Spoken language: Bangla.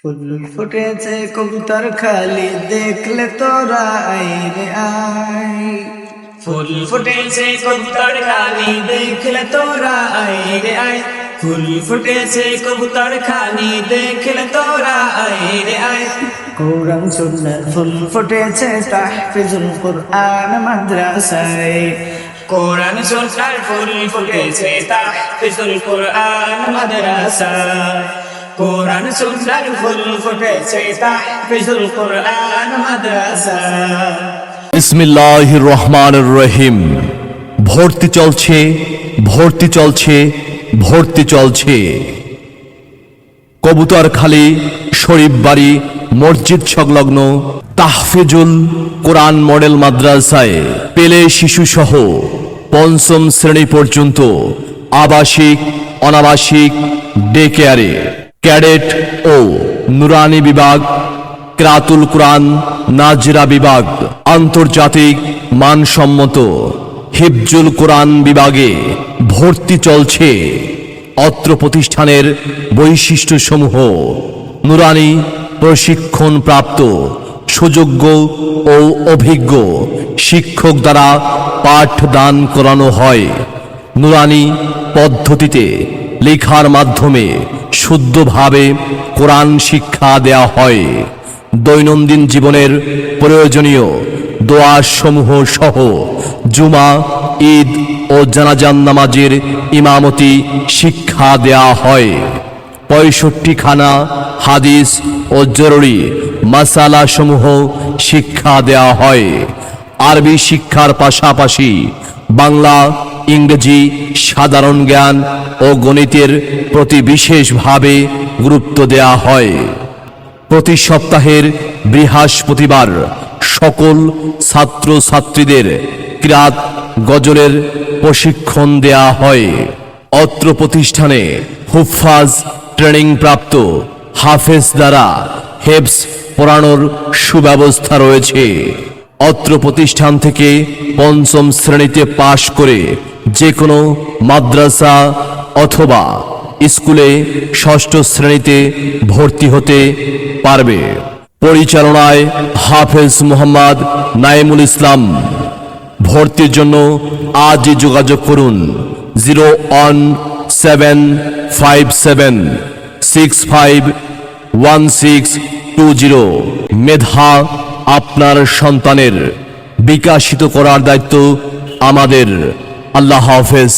ফুল ফুটেছে কবুতর খালি দেখলে তোরা আয় রে আয়। ফুল ফুটেছে কবুতর খালি দেখলে তোরা আয় রে আয়। ফুল ফুটেছে কবুতর খালি দেখলে তোরা আয় রে আয়। কোরআন সুন্নাহর ফুল ফুটেছে তাহফিজুল কুরআন মাদ্রাসায়। কোরআন সুন্নাহর ফুল ফুটেছে তাহফিজুল কুরআন মাদ্রাসায়। কোরআন সুন্নাহর ফুল ফুটেছে তাহফিজুল কুরআন মাদ্রাসায়। বিসমিল্লাহির রহমানির রহিম। ভর্তি চলছে, ভর্তি চলছে, ভর্তি চলছে। কবুতরখালী শরীফ বাড়ি মসজিদ সংলগ্ন তাহফিজুল কোরআন মডেল মাদ্রাসায় পেলে শিশু সহ পঞ্চম শ্রেণী পর্যন্ত আবাসিক, অনাবাসিক, ডে কেয়ারে, ক্যাডেট ও নুরানি বিভাগ, কিরাতুল কুরআন নাজরা বিভাগ, আন্তর্জাতিক মানসম্মত হিফজুল কোরআন বিভাগে ভর্তি চলছে। অত্র প্রতিষ্ঠানের বৈশিষ্ট্যসমূহ: নুরানি প্রশিক্ষণপ্রাপ্ত সুযোগ্য ও অভিজ্ঞ শিক্ষক দ্বারা পাঠদান করানো হয়। নুরানি পদ্ধতিতে লেখার মাধ্যমে শুদ্ধভাবে কোরআন শিক্ষা দেয়া হয়। দৈনন্দিন জীবনের প্রয়োজনীয় দোয়াসমূহ সহ জুমা, ঈদ ও জানাজা নামাজের ইমামতি শিক্ষা দেয়া হয়। 65 খানা হাদিস ও জরুরি মাসালা সমূহ শিক্ষা দেয়া হয়। আরবি শিক্ষার পাশাপাশি বাংলা, ইংরেজি, সাধারণ জ্ঞান ও গণিতের প্রতি বিশেষভাবে গুরুত্ব দেয়া হয়। প্রতি সপ্তাহের বৃহস্পতিবার সকল ছাত্র ছাত্রীদের কিরাত গজলের প্রশিক্ষণ দেয়া হয়। অত্র প্রতিষ্ঠানে হুফাজ ট্রেনিং প্রাপ্ত হাফেজ দ্বারা হেফজ পড়ানোর সুব্যবস্থা রয়েছে। অত্র প্রতিষ্ঠান থেকে পঞ্চম শ্রেণীতে পাশ করে যে কোনো মাদ্রাসা অথবা স্কুলে ষষ্ঠ শ্রেণীতে ভর্তি হতে পারবে। পরিচালনায় হাফেজ মোহাম্মদ নাইমুল ইসলাম। ভর্তির জন্য আজই যোগাযোগ করুন 01757651620। মেধা আপনার সন্তানের বিকাশিত করার দায়িত্ব আমাদের। আল্লাহ হাফেজ।